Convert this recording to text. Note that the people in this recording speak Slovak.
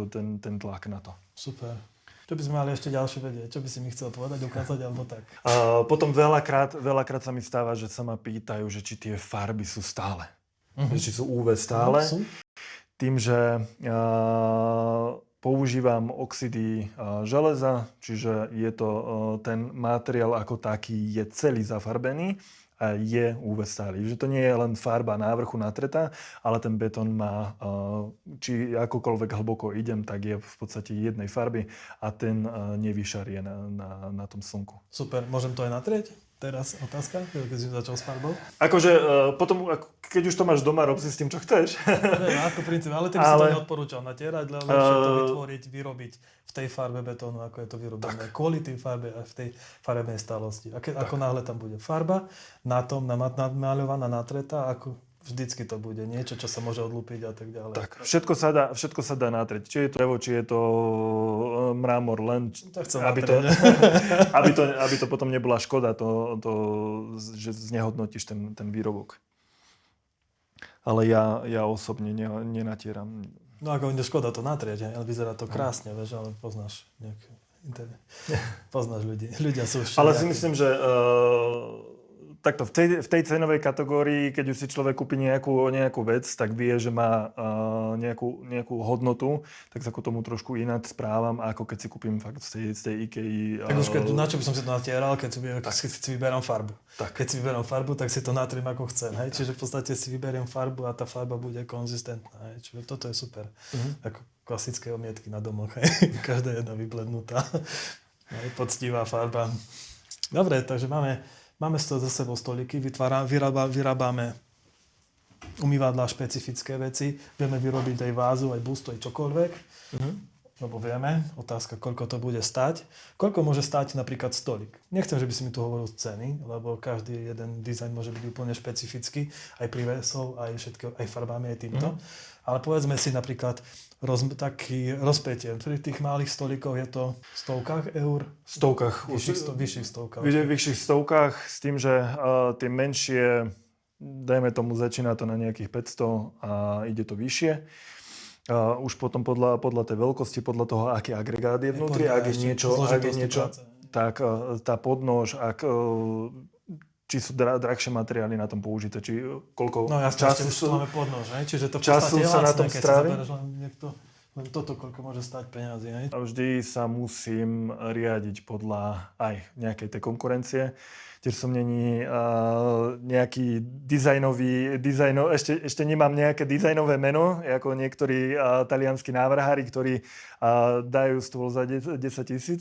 ten tlak na to. Super. Čo by sme mali ešte ďalšie vedieť? Čo by si mi chcel povedať, ukázať, alebo tak? Potom veľakrát sa mi stáva, že sa ma pýtajú, že či tie farby sú stále. Že či sú UV stále. Sú? Tým, že používam oxidy železa, čiže je to ten materiál ako taký je celý zafarbený a je UV stály. Že to nie je len farba na vrchu natretá, ale ten betón má, či akokoľvek hlboko idem, tak je v podstate jednej farby a ten nevyšarie na tom slnku. Super, môžem to aj natrieť? Teraz otázka, keď si začal s farbou. Akože potom, keď už to máš doma, rob si s tým, čo chceš. Neviem, ako princíp, ale ty by si to neodporúčal natierať, lebo lepšie to vyrobiť v tej farbe betónu, ako je to vyrobené. Kvôli tej farbe a v tej farebnej stálosti. Ako náhle tam bude farba, na tom namaľovaná, natretá, ako vždycky to bude niečo, čo sa môže odlúpiť a tak ďalej. Tak, všetko sa dá natrieť. Či je to drevo, či je to mramor, len aby to potom nebola škoda, že znehodnotíš ten výrobok. Ale ja osobne nenatieram. No ako je škoda to natrieť, ale vyzerá to krásne, vieš, ale poznáš nejaké internet. Poznáš ľudí. Ľudia sú všelijakí. Ale si myslím, že takto, v tej cenovej kategórii, keď už si človek kúpi nejakú vec, tak vie, že má nejakú hodnotu, tak sa k tomu trošku inak správam, ako keď si kúpim fakt z tej IKEA. Tak už na čo by som si to natieral, keď si vyberám farbu. Tak. Keď si vyberám farbu, tak si to natriem ako chcem. Hej? Čiže v podstate si vyberiem farbu a tá farba bude konzistentná. Hej? Čiže toto je super. Ako klasické omietky na domoch. Hej? Každá jedna vyblednutá. Poctivá farba. Dobre, takže Máme za sebou stoliky, vyrábame umývadlá, špecifické veci. Vieme vyrobiť aj vázu, aj bustu, aj čokoľvek. Lebo vieme, otázka, koľko to bude stať. Koľko môže stať napríklad stolik. Nechcem, že by si mi tu hovoril z ceny, lebo každý jeden dizajn môže byť úplne špecifický. Aj prívesov, aj farbami, aj týmto. Ale povedzme si napríklad taký rozpätie. Pri tých malých stolíkoch je to v stovkách eur? Vyšších stovkách. Vyšších stovkách s tým, že tie menšie, dajme tomu, začína to na nejakých 500 a ide to vyššie. Už potom podľa tej veľkosti, podľa toho, aký agregát je vnútri, ak je niečo, tak tá podnož, či sú drahšie materiály na tom použité, či koľko času máme podnož, čiže to v času sa na tom strávi. Len toto, koľko môže stať peniazy. Hej? A vždy sa musím riadiť podľa aj nejakej tej konkurencie. Tiež som není nejaký ešte nemám nejaké dizajnové meno, ako niektorí talianskí návrhári, ktorí dajú stôl za 10 000.